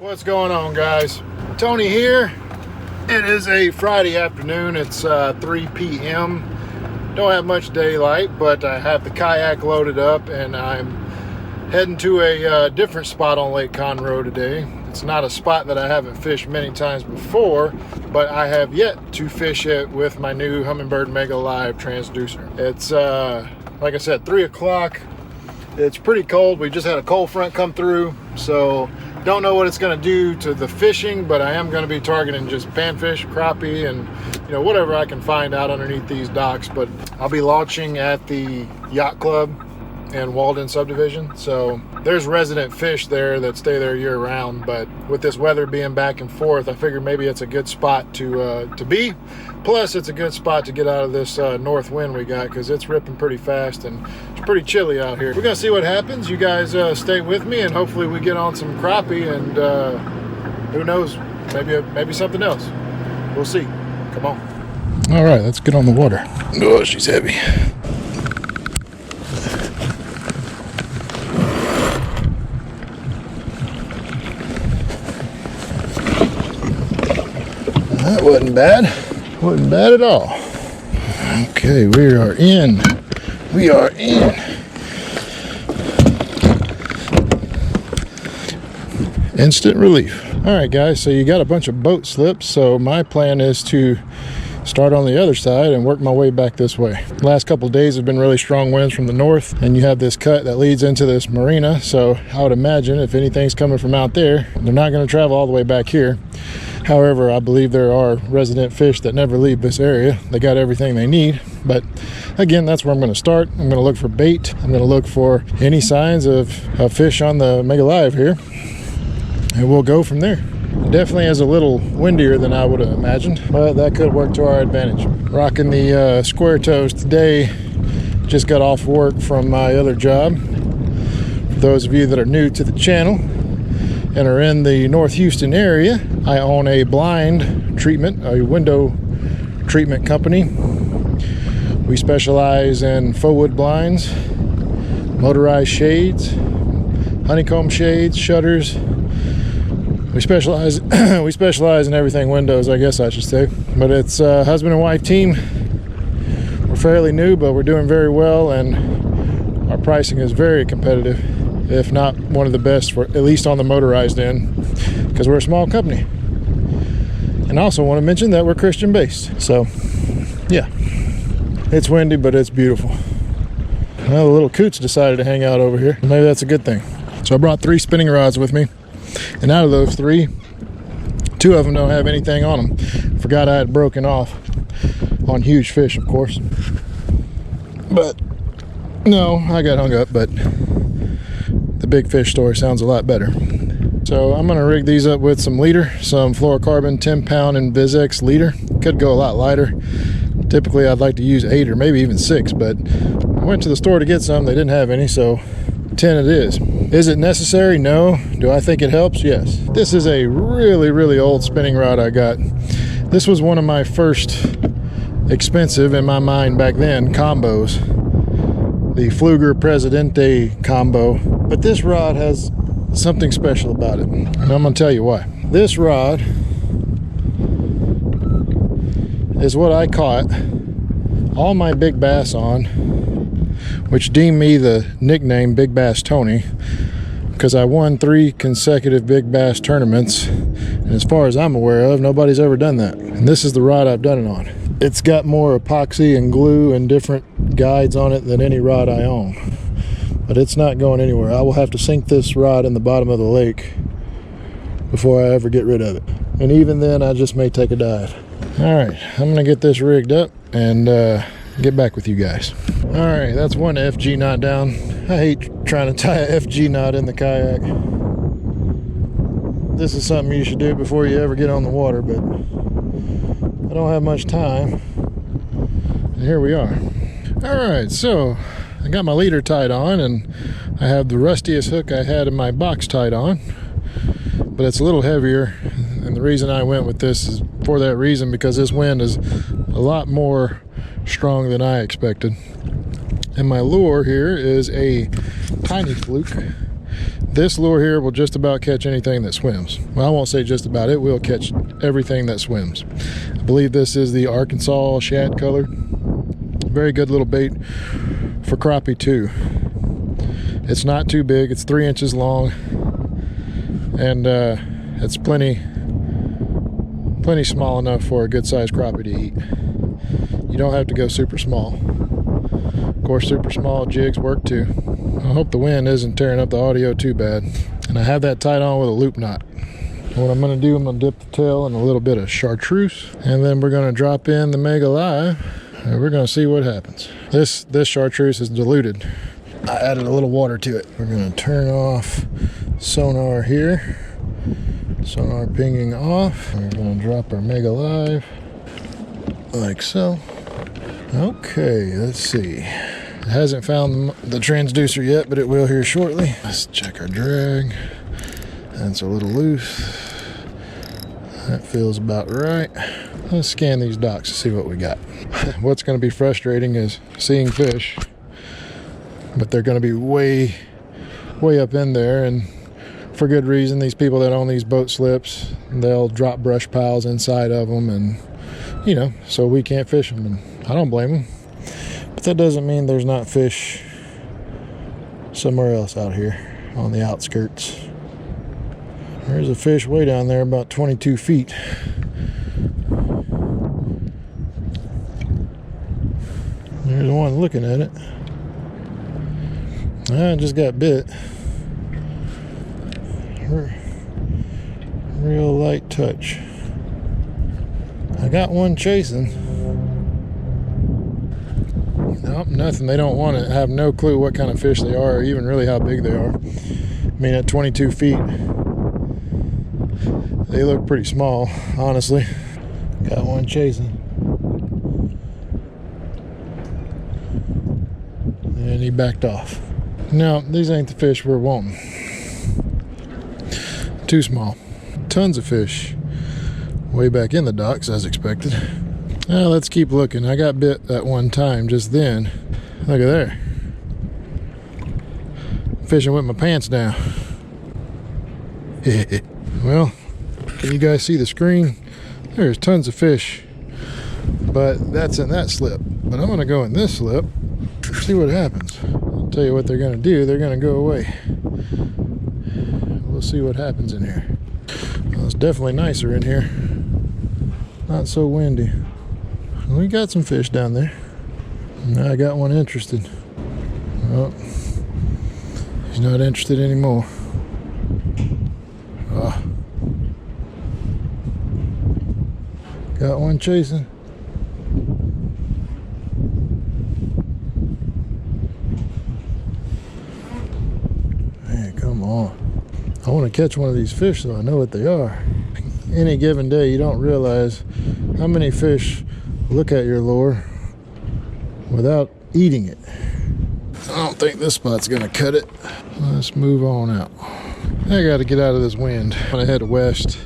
What's going on, guys? Tony here. It is a Friday afternoon. It's 3 p.m. Don't have much daylight, but I have the kayak loaded up and I'm heading to a different spot on Lake Conroe today. It's not a spot that I haven't fished many times before, but I have yet to fish it with my new Humminbird Mega LIve Transducer. It's like I said, 3 o'clock. It's pretty cold. We just had a cold front come through, so don't know what it's going to do to the fishing, but I am going to be targeting just panfish, crappie, and whatever I can find out underneath these docks. But I'll be launching at the yacht club in Walden subdivision, so there's resident fish there that stay there year round. But with this weather being back and forth, I figured maybe it's a good spot to be. Plus it's a good spot to get out of this north wind we got, because it's ripping pretty fast and it's pretty chilly out here. We're gonna see what happens. You guys stay with me and hopefully we get on some crappie, and who knows, maybe something else. We'll see. Come on. All right, let's get on the water. Oh, she's heavy. That wasn't bad. Wasn't bad at all. Okay, we are in. We are in. Instant relief. All right, guys, so you got a bunch of boat slips, so my plan is to start on the other side and work my way back this way. The last couple of days have been really strong winds from the north, and you have this cut that leads into this marina, so I would imagine if anything's coming from out there, they're not going to travel all the way back here. However, I believe there are resident fish that never leave this area. They got everything they need, but again, that's where I'm going to start. I'm going to look for bait. I'm going to look for any signs of fish on the Mega LIve here, and we'll go from there. It definitely is a little windier than I would have imagined, but that could work to our advantage. Rocking the square toes today. Just got off work from my other job. For those of you that are new to the channel and are in the North Houston area, I own a blind treatment, a window treatment company. We specialize in faux wood blinds, motorized shades, honeycomb shades, shutters. We specialize in everything windows, I guess I should say. But it's a husband and wife team. We're fairly new, but we're doing very well, and our pricing is very competitive, if not one of the best, for at least on the motorized end, because we're a small company. And I also want to mention that we're Christian based. So yeah, it's windy, but it's beautiful. Well, the little coots decided to hang out over here. Maybe that's a good thing. So I brought 3 spinning rods with me, and out of those 3, 2 of them don't have anything on them. Forgot I had broken off on huge fish, of course. But no, I got hung up, but the big fish story sounds a lot better. So I'm gonna rig these up with some leader, some fluorocarbon 10-pound Invisex leader. Could go a lot lighter. Typically I'd like to use 8 or maybe even 6, but I went to the store to get some. They didn't have any, so 10 it is. Is it necessary? No. Do I think it helps? Yes. This is a really, really old spinning rod I got. This was one of my first expensive, in my mind back then, combos. The Fluger Presidente combo. But this rod has something special about it, and I'm going to tell you why. This rod is what I caught all my big bass on, which deemed me the nickname Big Bass Tony, because I won 3 consecutive big bass tournaments, and as far as I'm aware of, nobody's ever done that. And this is the rod I've done it on. It's got more epoxy and glue and different guides on it than any rod I own, but it's not going anywhere. I will have to sink this rod in the bottom of the lake before I ever get rid of it, and even then I just may take a dive. All right, I'm gonna get this rigged up and get back with you guys. All right, that's one FG knot down. I hate trying to tie a FG knot in the kayak. This is something you should do before you ever get on the water, but I don't have much time. And here we are. All right, so I got my leader tied on, and I have the rustiest hook I had in my box tied on, but it's a little heavier. And the reason I went with this is for that reason, because this wind is a lot more strong than I expected. And my lure here is a tiny fluke This lure here will just about catch anything that swims. Well, I won't say just about, it will catch everything that swims. I believe this is the Arkansas shad color. Very good little bait for crappie too. It's not too big, it's 3 inches long, and it's plenty small enough for a good sized crappie to eat. You don't have to go super small. Of course, super small jigs work too. I hope the wind isn't tearing up the audio too bad. And I have that tied on with a loop knot. What I'm going to do, I'm going to dip the tail in a little bit of chartreuse, and then we're going to drop in the Mega LIve, and we're going to see what happens. This chartreuse is diluted. I added a little water to it. We're going to turn off sonar here. Sonar pinging off. We're going to drop our Mega LIve like so. Okay, let's see. It hasn't found the transducer yet, but it will here shortly. Let's check our drag. That's a little loose. That feels about right. Let's scan these docks to see what we got. What's going to be frustrating is seeing fish, but they're going to be way up in there, and for good reason. These people that own these boat slips, they'll drop brush piles inside of them, and you know, so we can't fish them, and I don't blame them. But that doesn't mean there's not fish somewhere else out here on the outskirts. There's a fish way down there, about 22 feet. There's one looking at it. I just got bit. Real light touch. I got one chasing. Nope, nothing. They don't want it. I have no clue what kind of fish they are, or even really how big they are. I mean, at 22 feet, they look pretty small, honestly. Got one chasing. And he backed off. No, these ain't the fish we're wanting. Too small. Tons of fish way back in the docks as expected. Now let's keep looking. I got bit that one time just then. Look at there. Fishing with my pants down. Well, can you guys see the screen? There's tons of fish, but that's in that slip. But I'm gonna go in this slip, see what happens. I'll tell you what they're gonna do. They're gonna go away. We'll see what happens in here. Well, it's definitely nicer in here. Not so windy. We got some fish down there. Now I got one interested. Oh, he's not interested anymore. Oh. Got one chasing. Man, come on. I want to catch one of these fish so I know what they are. Any given day, you don't realize how many fish look at your lure without eating it. I don't think this spot's gonna cut it. Let's move on out. I gotta get out of this wind. I'm gonna head west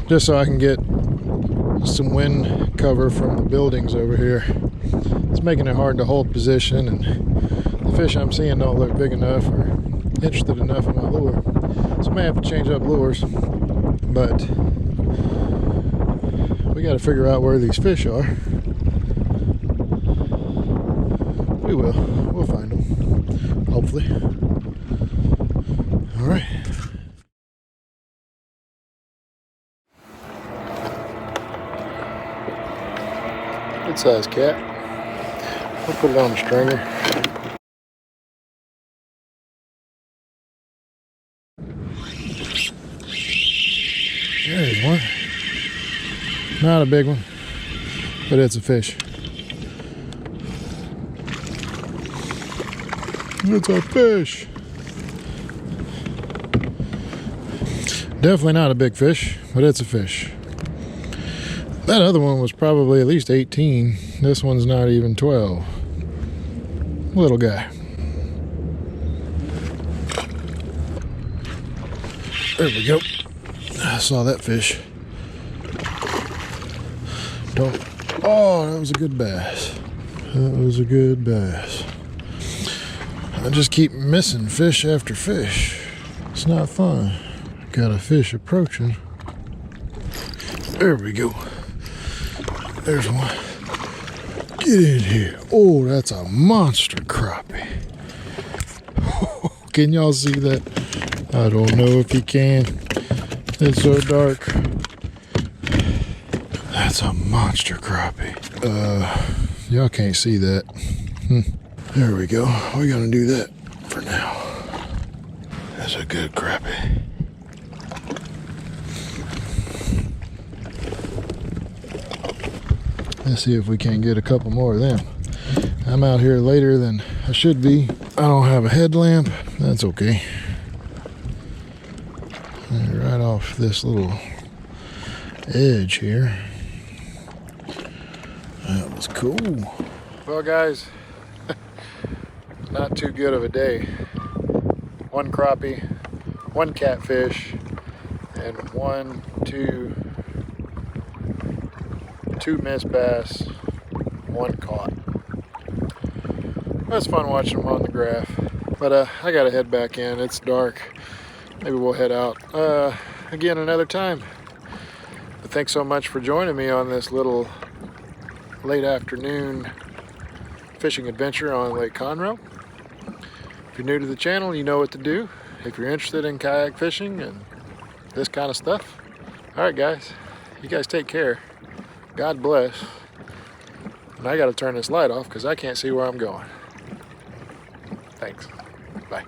just so I can get some wind cover from the buildings over here. It's making it hard to hold position, and the fish I'm seeing don't look big enough or interested enough in my lure. So I may have to change up lures, but we got to figure out where these fish are. We will. We'll find them, hopefully. All right. Good sized cat. We'll put it on the stringer. There's one. Not a big one, but it's a fish. It's a fish. Definitely not a big fish, but it's a fish. That other one was probably at least 18. This one's not even 12. Little guy. There we go. I saw that fish. Oh, that was a good bass. That was a good bass. I just keep missing fish after fish. That's not fun. Got a fish approaching. There we go. There's one. Get in here. Oh, that's a monster crappie. Can y'all see that? I don't know if you can. It's so dark. That's a monster crappie. Y'all can't see that. There we go. We're gonna do that for now. That's a good crappie. Let's see if we can't get a couple more of them. I'm out here later than I should be. I don't have a headlamp. That's okay. Right off this little edge here. That was cool. Well, guys, not too good of a day. One crappie, one catfish, and two missed bass, one caught. That's fun watching them on the graph. But I gotta head back in. It's dark. Maybe we'll head out again another time. But thanks so much for joining me on this little late afternoon fishing adventure on Lake Conroe. If you're new to the channel, you know what to do. If you're interested in kayak fishing and this kind of stuff. All right, guys. You guys take care. God bless. And I got to turn this light off because I can't see where I'm going. Thanks. Bye.